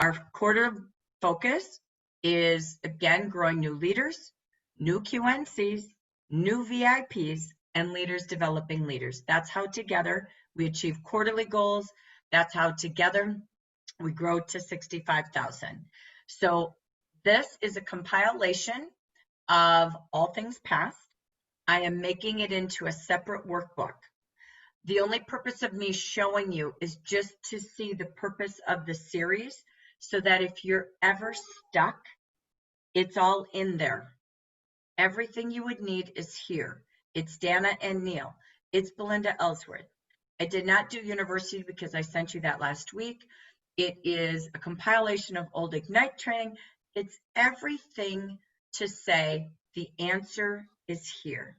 Our quarter focus is, again, growing new leaders, new QNCs, new VIPs, and leaders developing leaders. That's how together we achieve quarterly goals. That's how together we grow to 65,000. So this is a compilation of all things past. I am making it into a separate workbook. The only purpose of me showing you is just to see the purpose of the series, so that if you're ever stuck, it's all in there. Everything you would need is here. It's Dana and Neil. It's Belinda Ellsworth. I did not do university because I sent you that last week. It is a compilation of old Ignite training. It's everything to say the answer is here,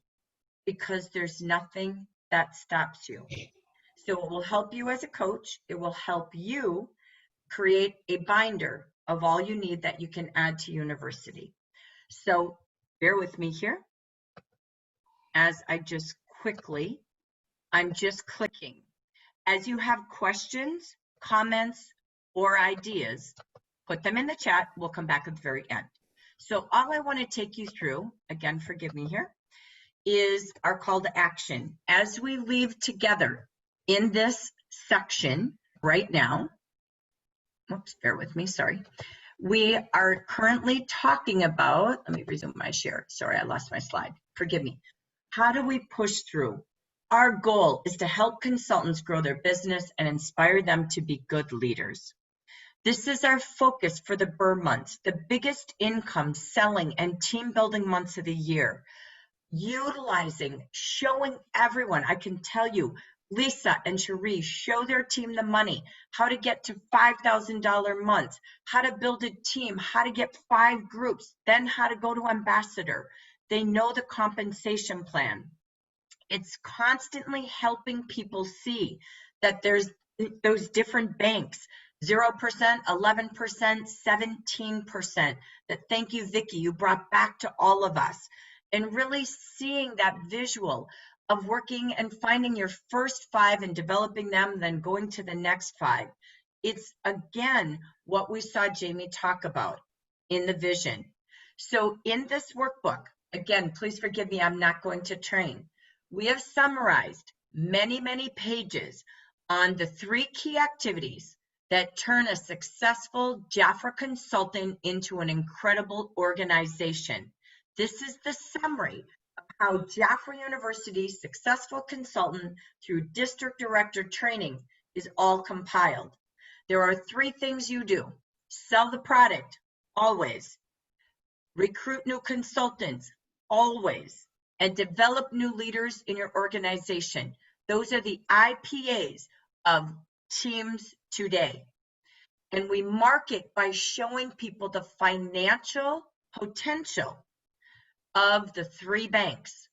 because there's nothing that stops you. So it will help you as a coach. It will help you create a binder of all you need that you can add to university. So bear with me here as I just quickly, I'm just clicking. As you have questions, comments, or ideas, put them in the chat. We'll come back at the very end. So all I want to take you through, again, forgive me here, is our call to action. As we leave together in this section right now, oops, bear with me, sorry. We are currently talking about, let me resume my share. Sorry, I lost my slide. Forgive me. How do we push through? Our goal is to help consultants grow their business and inspire them to be good leaders. This is our focus for the Burr months, the biggest income, selling, and team building months of the year. Utilizing, showing everyone, I can tell you, Lisa and Cherie show their team the money, how to get to $5,000 months, how to build a team, how to get 5 groups, then how to go to ambassador. They know the compensation plan. It's constantly helping people see that there's those different banks, 0%, 11%, 17%, that thank you, Vicki, you brought back to all of us. And really seeing that visual of working and finding your first 5 and developing them, then going to the next 5. It's, again, what we saw Jamie talk about in the vision. So in this workbook, again, please forgive me, I'm not going to train. We have summarized many, many pages on the 3 key activities that turn a successful Jafra consultant into an incredible organization. This is the summary of how Jafra University's successful consultant through district director training is all compiled. There are 3 things you do. Sell the product, always. Recruit new consultants, always. And develop new leaders in your organization. Those are the IPAs of teams today. And we mark it by showing people the financial potential of the 3 banks.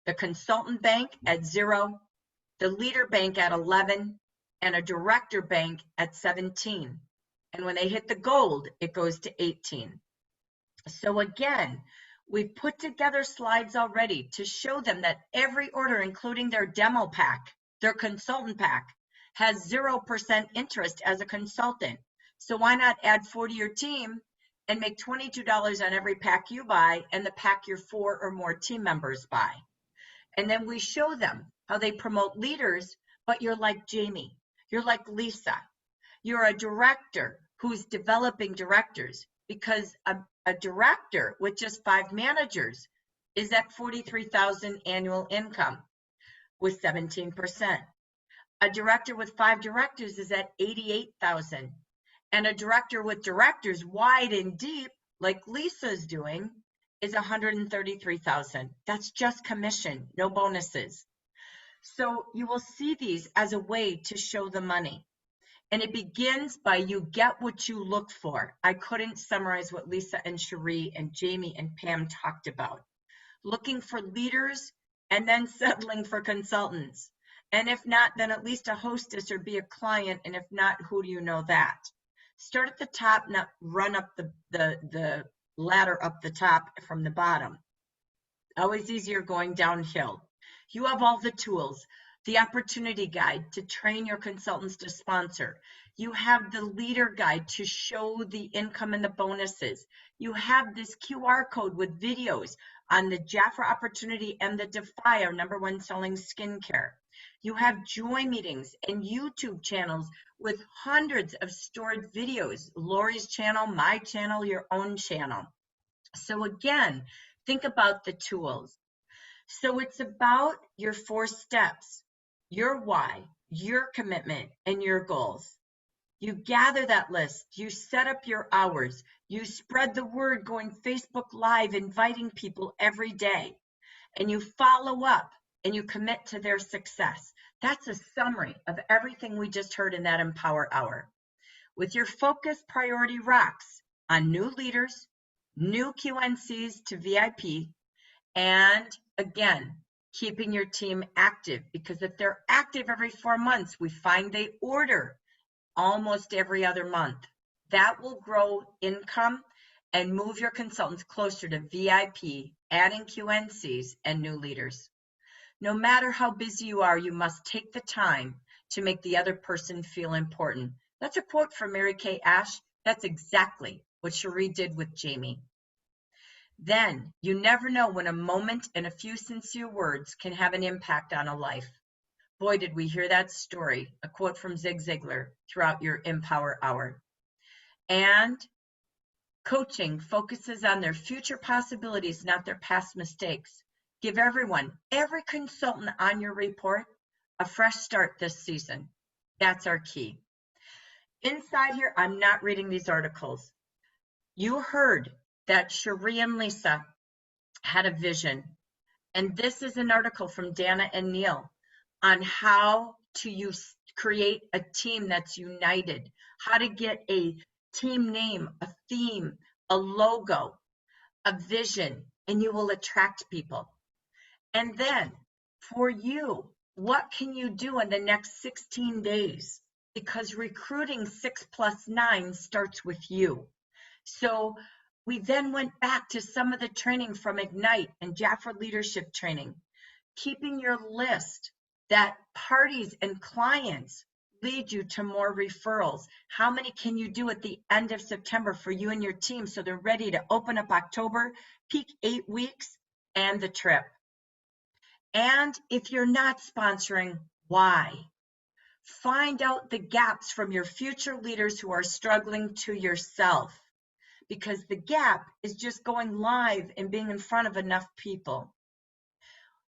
The consultant bank at 0, the leader bank at 11, and a director bank at 17. And when they hit the gold, it goes to 18. So again, we've put together slides already to show them that every order, including their demo pack, their consultant pack, has 0% interest as a consultant. So why not add 4 to your team and make $22 on every pack you buy and the pack your 4 or more team members buy? And then we show them how they promote leaders, but you're like Jamie, you're like Lisa. You're a director who's developing directors, because a director with just 5 managers is at 43,000 annual income with 17%. A director with 5 directors is at 88,000. And a director with directors wide and deep, like Lisa's doing, is 133,000. That's just commission, no bonuses. So you will see these as a way to show the money. And it begins by you get what you look for. I couldn't summarize what Lisa and Cherie and Jamie and Pam talked about. Looking for leaders and then settling for consultants. And if not, then at least a hostess or be a client. And if not, who do you know that? Start at the top, not run up the ladder up the top from the bottom. Always easier going downhill. You have all the tools. the opportunity guide to train your consultants to sponsor. You have the leader guide to show the income and the bonuses. You have this QR code with videos on the Jafra Opportunity and the Defy, our #1 selling skincare. You have joy meetings and YouTube channels with hundreds of stored videos, Lori's channel, my channel, your own channel. So again, think about the tools. So it's about your 4 steps, your why, your commitment, and your goals. You gather that list, you set up your hours, you spread the word going Facebook Live, inviting people every day, and you follow up and you commit to their success. That's a summary of everything we just heard in that Empower Hour. With your focus, priority rocks on new leaders, new QNCs to VIP, and again, keeping your team active, because if they're active every 4 months, we find they order almost every other month. That will grow income and move your consultants closer to VIP, adding QNCs and new leaders. No matter how busy you are, you must take the time to make the other person feel important. That's a quote from Mary Kay Ash. That's exactly what Cherie did with Jamie. Then, you never know when a moment and a few sincere words can have an impact on a life. Boy, did we hear that story, a quote from Zig Ziglar, throughout your Empower Hour. And coaching focuses on their future possibilities, not their past mistakes. Give everyone, every consultant on your report, a fresh start this season. That's our key. Inside here, I'm not reading these articles. You heard that Cherie and Lisa had a vision. And this is an article from Dana and Neil on how to create a team that's united, how to get a team name, a theme, a logo, a vision, and you will attract people. And then for you, what can you do in the next 16 days? Because recruiting 6+9 starts with you. So we then went back to some of the training from Ignite and Jafra Leadership Training, keeping your list that parties and clients lead you to more referrals. How many can you do at the end of September for you and your team so they're ready to open up October, peak 8 weeks, and the trip? And if you're not sponsoring, why? Find out the gaps from your future leaders who are struggling to yourself, because the gap is just going live and being in front of enough people.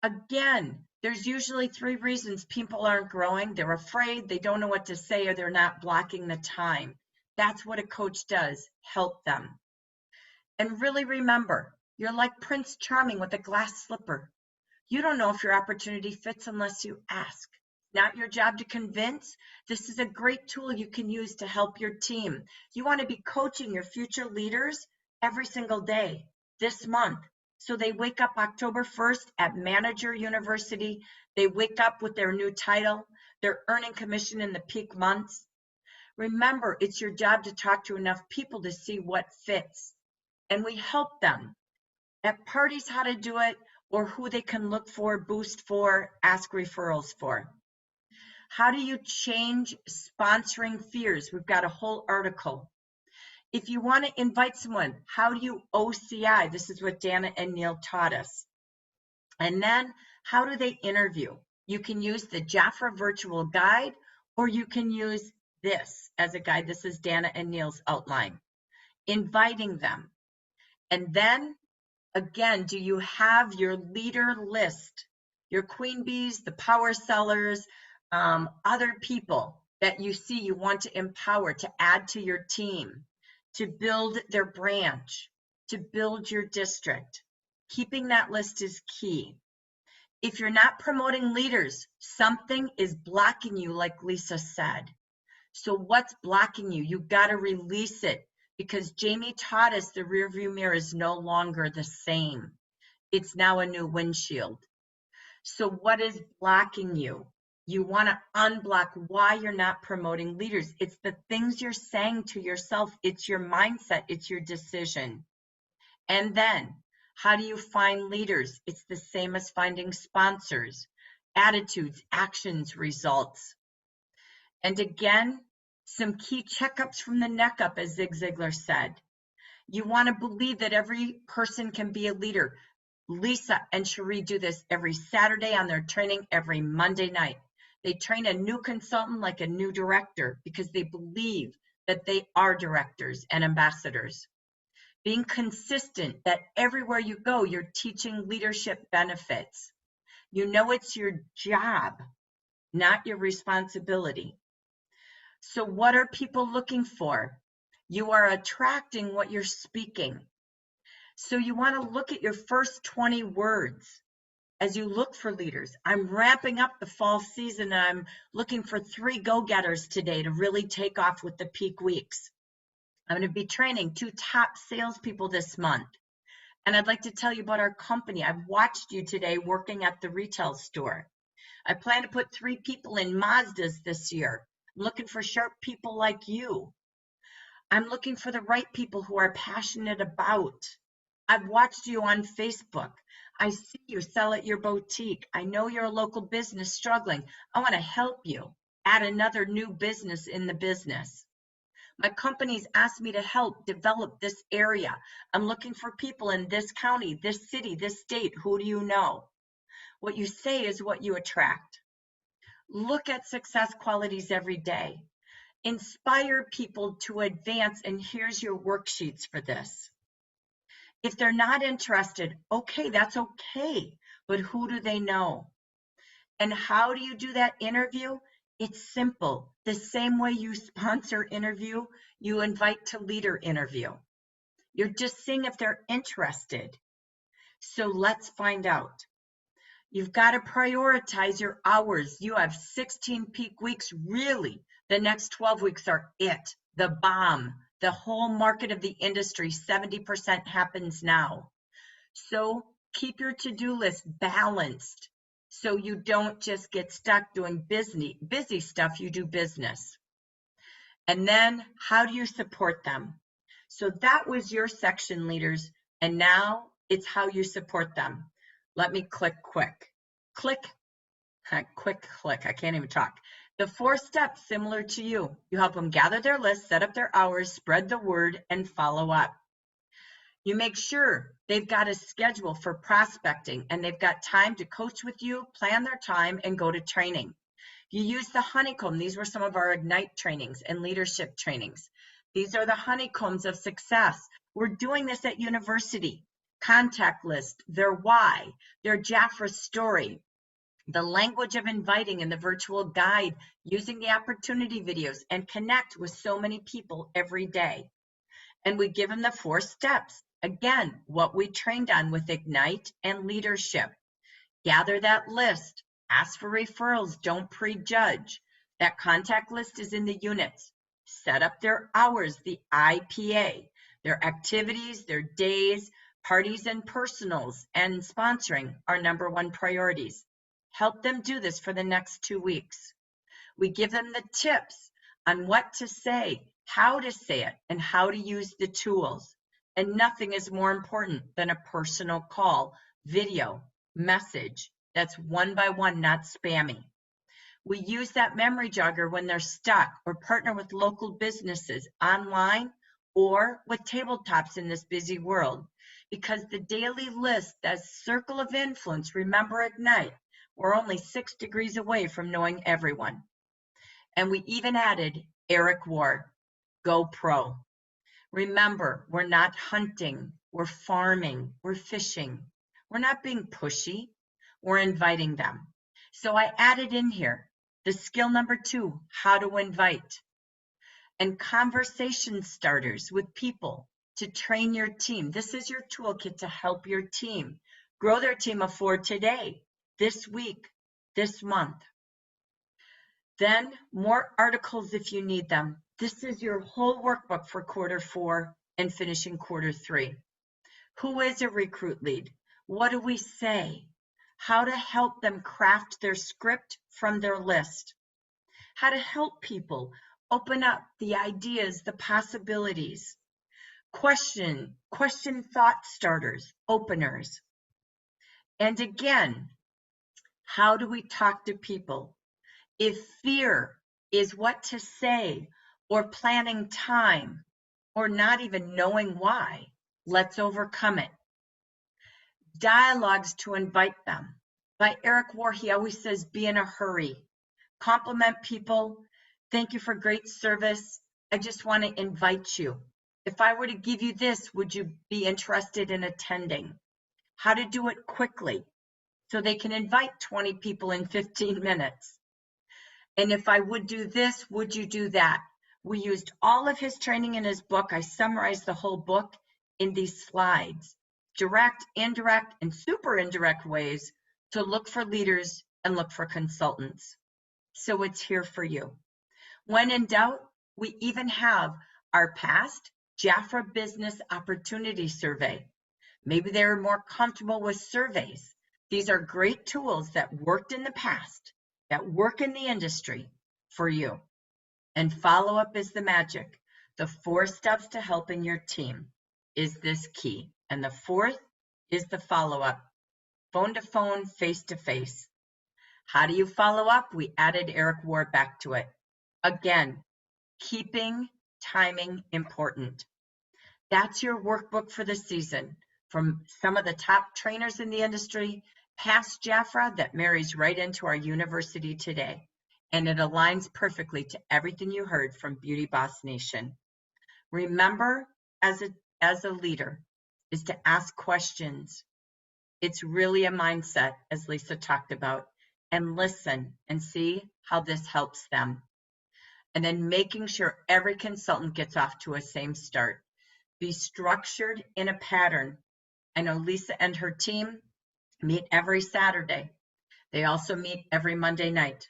Again, there's usually 3 reasons people aren't growing. They're afraid, they don't know what to say, or they're not blocking the time. That's what a coach does, help them. And really remember, you're like Prince Charming with a glass slipper. You don't know if your opportunity fits unless you ask. Not your job to convince. This is a great tool you can use to help your team. You want to be coaching your future leaders every single day this month. So they wake up October 1st at Manager University. They wake up with their new title. They're earning commission in the peak months. Remember, it's your job to talk to enough people to see what fits. And we help them at parties how to do it, or who they can look for, boost for, ask referrals for. How do you change sponsoring fears? We've got a whole article. If you want to invite someone, how do you OCI? This is what Dana and Neil taught us. And then how do they interview? You can use the Jafra virtual guide, or you can use this as a guide. This is Dana and Neil's outline. Inviting them. And then again, do you have your leader list, your queen bees, the power sellers, other people that you see you want to empower, to add to your team, to build their branch, to build your district? Keeping that list is key. If you're not promoting leaders, something is blocking you, like Lisa said. So what's blocking you? You've got to release it. Because Jamie taught us the rearview mirror is no longer the same. It's now a new windshield. So what is blocking you? You want to unblock why you're not promoting leaders. It's the things you're saying to yourself. It's your mindset. It's your decision. And then, how do you find leaders? It's the same as finding sponsors. attitudes, actions, results. And again, some key checkups from the neck up, as Zig Ziglar said. You want to believe that every person can be a leader. Lisa and Cherie do this every Saturday on their training, every Monday night. They train a new consultant like a new director because they believe that they are directors and ambassadors. Being consistent, that everywhere you go, you're teaching leadership benefits. You know it's your job, not your responsibility. So what are people looking for? You are attracting what you're speaking. So you want to look at your first 20 words as you look for leaders. I'm ramping up the fall season, and I'm looking for 3 go-getters today to really take off with the peak weeks. I'm going to be training 2 top salespeople this month. And I'd like to tell you about our company. I've watched you today working at the retail store. I plan to put 3 people in Mazdas this year. I'm looking for sharp people like you. I'm looking for the right people who are passionate about. I've watched you on Facebook. I see you sell at your boutique. I know you're a local business struggling. I want to help you add another new business in the business. My company's asked me to help develop this area. I'm looking for people in this county, this city, this state. Who do you know? What you say is what you attract. Look at success qualities every day. Inspire people to advance, and here's your worksheets for this. If they're not interested, okay, that's okay, but who do they know? And how do you do that interview? It's simple. The same way you sponsor interview, you invite to leader interview. You're just seeing if they're interested. So let's find out. You've got to prioritize your hours. You have 16 peak weeks. Really, the next 12 weeks are it, the bomb. The whole market of the industry, 70% happens now. So keep your to-do list balanced so you don't just get stuck doing busy stuff, you do business. And then how do you support them? So that was your section, leaders, and now it's how you support them. Let me click. I can't even talk. The 4 steps similar to you. You help them gather their list, set up their hours, spread the word, and follow up. You make sure they've got a schedule for prospecting and they've got time to coach with you, plan their time, and go to training. You use the honeycomb. These were some of our Ignite trainings and leadership trainings. These are the honeycombs of success. We're doing this at university. Contact list, their why, their Jaffra story, the language of inviting in the virtual guide, using the opportunity videos, and connect with so many people every day. And we give them the 4 steps. Again, what we trained on with Ignite and leadership. Gather that list. Ask for referrals. Don't prejudge. That contact list is in the units. Set up their hours, the IPA, their activities, their days, parties and personals, and sponsoring are #1 priorities. Help them do this for the next 2 weeks. We give them the tips on what to say, how to say it, and how to use the tools. And nothing is more important than a personal call, video, message that's 1-by-1, not spammy. We use that memory jogger when they're stuck, or partner with local businesses online or with tabletops in this busy world. Because the daily list, that circle of influence, remember Ignite, we're only 6 degrees away from knowing everyone. And we even added Eric Ward, Go Pro. Remember, we're not hunting, we're farming, we're fishing. We're not being pushy, we're inviting them. So I added in here the skill #2, how to invite, and conversation starters with people to train your team. This is your toolkit to help your team grow their team of 4 today, this week, this month. Then more articles if you need them. This is your whole workbook for Q4 and finishing Q3. Who is a recruit lead? What do we say? How to help them craft their script from their list. How to help people open up the ideas, the possibilities. Question thought starters, openers. And again, How do we talk to people? If fear is what to say, or planning time, or not even knowing why, let's overcome it. Dialogues to invite them. By Eric War, he always says, be in a hurry. Compliment people. Thank you for great service. I just want to invite you. If I were to give you this, would you be interested in attending? How to do it quickly so they can invite 20 people in 15 minutes. And if I would do this, would you do that? We used all of his training in his book. I summarized the whole book in these slides. Direct, indirect, and super indirect ways to look for leaders and look for consultants. So it's here for you. When in doubt, we even have our past Jafra Business Opportunity Survey. Maybe they were more comfortable with surveys. These are great tools that worked in the past, that work in the industry for you. And follow-up is the magic. The 4 steps to helping your team is this key. And the 4th is the follow-up. Phone to phone, face to face. How do you follow up? We added Eric Ward back to it. Again, keeping timing important. That's your workbook for the season from some of the top trainers in the industry, past Jafra, that marries right into our university today. And it aligns perfectly to everything you heard from Beauty Boss Nation. Remember, as a leader, is to ask questions. It's really a mindset, as Lisa talked about, and listen and see how this helps them. And then making sure every consultant gets off to a same start. Be structured in a pattern. I know Lisa and her team meet every Saturday. They also meet every Monday night.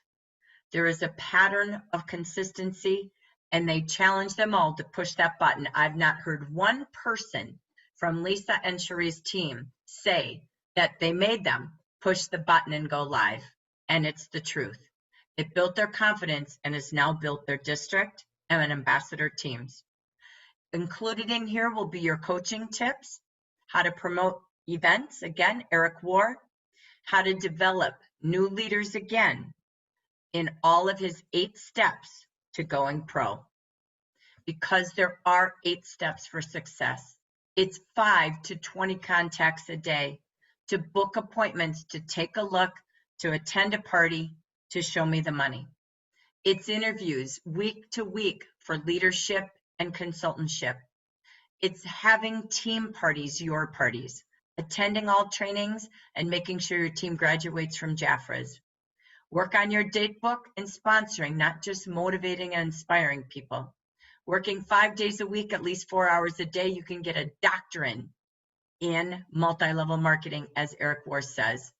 There is a pattern of consistency, and they challenge them all to push that button. I've not heard one person from Lisa and Cherie's team say that they made them push the button and go live, and it's the truth. It built their confidence and has now built their district and ambassador teams. Included in here will be your coaching tips, how to promote events, again, Eric War, how to develop new leaders again in all of his 8 steps to going pro. Because there are 8 steps for success. It's 5 to 20 contacts a day, to book appointments, to take a look, to attend a party, to show me the money. It's interviews week to week for leadership and consultantship. It's having team parties, your parties, attending all trainings and making sure your team graduates from Jafra's. Work on your date book and sponsoring, not just motivating and inspiring people. Working 5 days a week, at least 4 hours a day, you can get a doctorate in multi-level marketing, as Eric War says.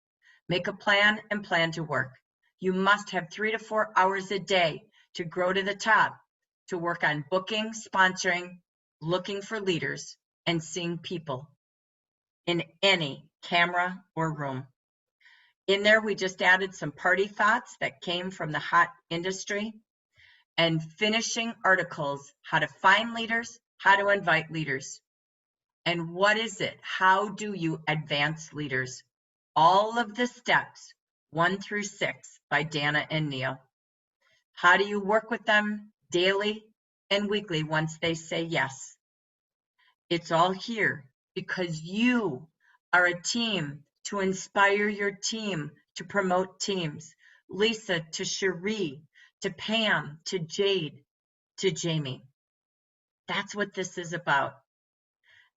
Make a plan and plan to work. You must have 3 to 4 hours a day to grow to the top, to work on booking, sponsoring, looking for leaders, and seeing people in any camera or room. In there, we just added some party thoughts that came from the hot industry, and finishing articles, how to find leaders, how to invite leaders. And what is it? How do you advance leaders? All of the steps, 1 through 6, by Dana and Neil. How do you work with them daily and weekly once they say yes? It's all here because you are a team to inspire your team, to promote teams. Lisa to Cherie, to Pam, to Jade, to Jamie. That's what this is about.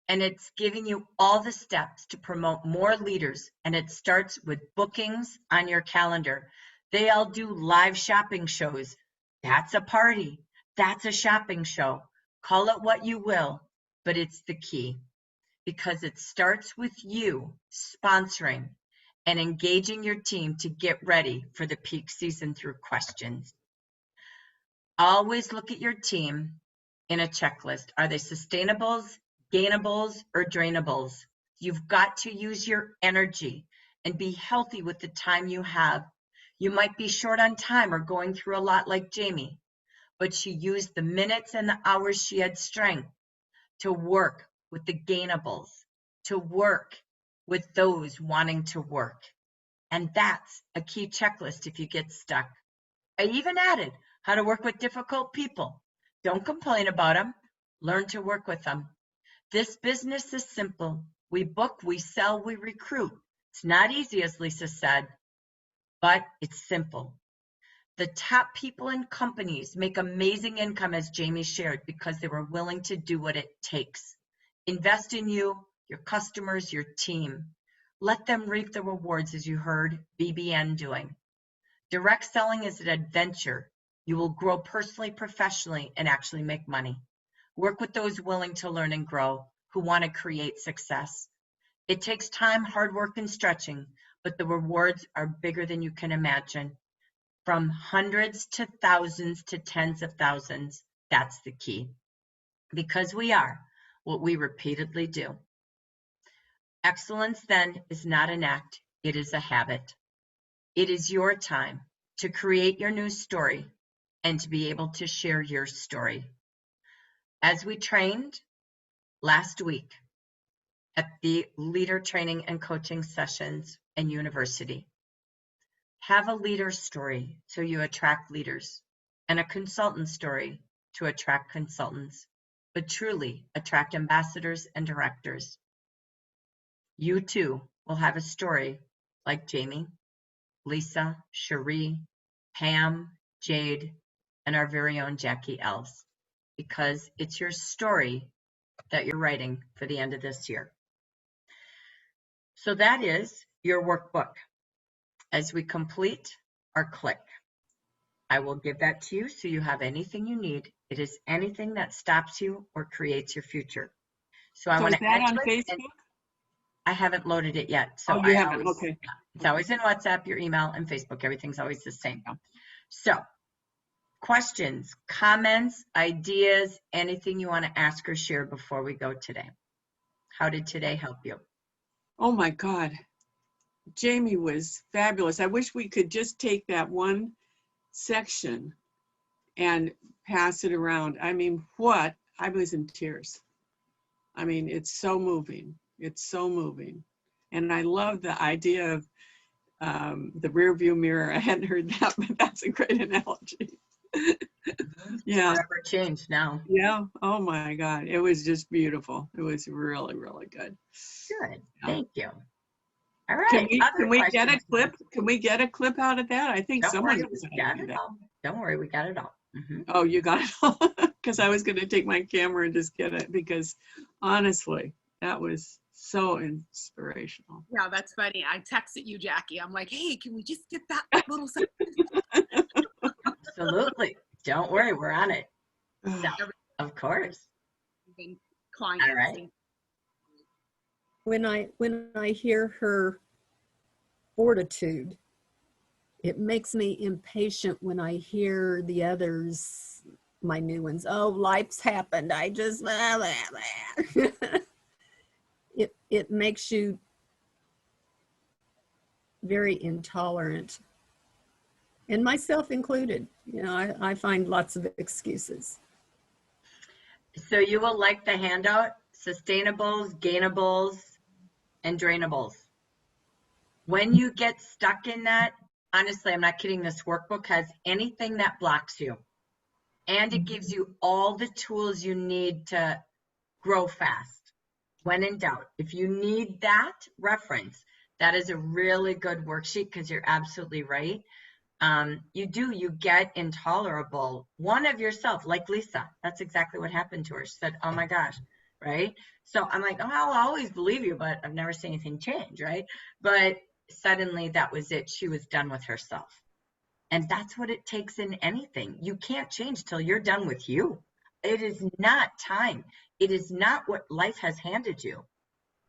And it's giving you all the steps to promote more leaders. And it starts with bookings on your calendar. They all do live shopping shows. That's a party. That's a shopping show. Call it what you will, but it's the key. Because it starts with you sponsoring and engaging your team to get ready for the peak season through questions. Always look at your team in a checklist. Are they sustainables, gainables, or drainables? You've got to use your energy and be healthy with the time you have. You might be short on time or going through a lot like Jamie, but she used the minutes and the hours she had strength to work with the gainables, to work with those wanting to work. And that's a key checklist if you get stuck. I even added how to work with difficult people. Don't complain about them. Learn to work with them. This business is simple. We book, we sell, we recruit. It's not easy, as Lisa said, but it's simple. The top people in companies make amazing income, as Jamie shared, because they were willing to do what it takes. Invest in you, your customers, your team. Let them reap the rewards, as you heard BBN doing. Direct selling is an adventure. You will grow personally, professionally, and actually make money. Work with those willing to learn and grow, who want to create success. It takes time, hard work, and stretching, but the rewards are bigger than you can imagine. From hundreds to thousands to tens of thousands, that's the key. Because we are what we repeatedly do. Excellence, then, is not an act, it is a habit. It is your time to create your new story and to be able to share your story. As we trained last week at the leader training and coaching sessions and university, have a leader story so you attract leaders, and a consultant story to attract consultants, but truly attract ambassadors and directors. You too will have a story like Jamie, Lisa, Cherie, Pam, Jade, and our very own Jackie Els, because it's your story that you're writing for the end of this year. So that is your workbook. As we complete our click, I will give that to you so you have anything you need. It is anything that stops you or creates your future. So I want to add on Facebook? I haven't loaded it yet. So you haven't, okay. Yeah, it's always in WhatsApp, your email, and Facebook. Everything's always the same. So questions, comments, ideas, anything you want to ask or share before we go today? How did today help you? Oh my God. Jamie was fabulous. I wish we could just take that one section and pass it around. I mean, I was in tears. I mean, it's so moving. It's so moving. And I love the idea of the rear view mirror. I hadn't heard that, but that's a great analogy. Yeah. Forever changed now. Yeah. Oh my God. It was just beautiful. It was really, really good. Good. Yeah. Thank you. All right. Can we get a clip? Can we get a clip out of that? I think someone knows how to do that. Don't worry, we got it all. Mm-hmm. Oh, you got it all? Because I was going to take my camera and just get it, because honestly, that was so inspirational. Yeah, that's funny. I texted you, Jackie. I'm like, hey, can we just get that little section? Absolutely. Don't worry, we're on it. So, of course. All right. When I hear her fortitude, it makes me impatient when I hear the others, my new ones. Oh, life's happened. I just blah, blah, blah. It makes you very intolerant, and myself included. You know, I find lots of excuses. So you will like the handout: sustainables, gainables, and drainables. When you get stuck in that, honestly, I'm not kidding, this workbook has anything that blocks you. And it gives you all the tools you need to grow fast. When in doubt, if you need that reference, that is a really good worksheet, because you're absolutely right. You get intolerable. One of yourself, like Lisa, that's exactly what happened to her. She said, oh my gosh, right? So I'm like, oh, I'll always believe you, but I've never seen anything change, right? But suddenly that was it. She was done with herself. And that's what it takes in anything. You can't change till you're done with you. It is not time. It is not what life has handed you.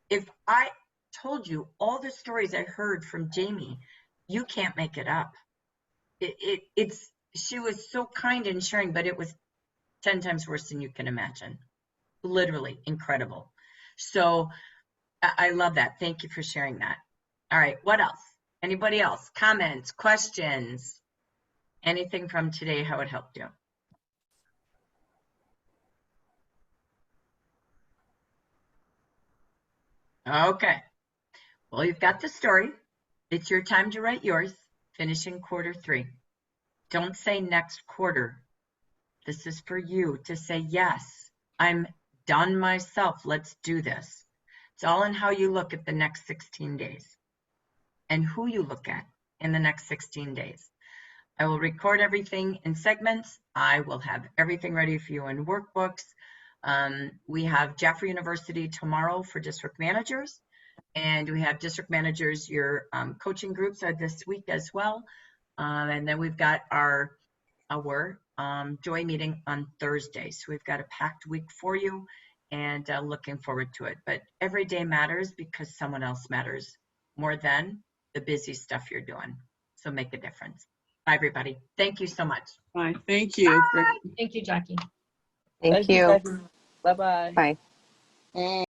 If I told you all the stories I heard from Jamie, you can't make it up. She was so kind in sharing, but it was 10 times worse than you can imagine. Literally incredible. So I love that. Thank you for sharing that. All right, what else? Anybody else? Comments, questions? Anything from today, how it helped you? Okay. Well, you've got the story. It's your time to write yours, finishing Q3. Don't say next quarter. This is for you to say, yes, I'm done myself. Let's do this. It's all in how you look at the next 16 days and who you look at in the next 16 days. I will record everything in segments. I will have everything ready for you in workbooks. We have Jaffrey University tomorrow for district managers, and we have district managers, your coaching groups are this week as well. And then we've got our joy meeting on Thursday. So we've got a packed week for you, and looking forward to it. But every day matters because someone else matters more than the busy stuff you're doing. So make a difference. Bye, everybody. Thank you so much. Bye. Thank you. Thank you, Jackie. Thank you. Jackie. Bye-bye. Bye. Eh.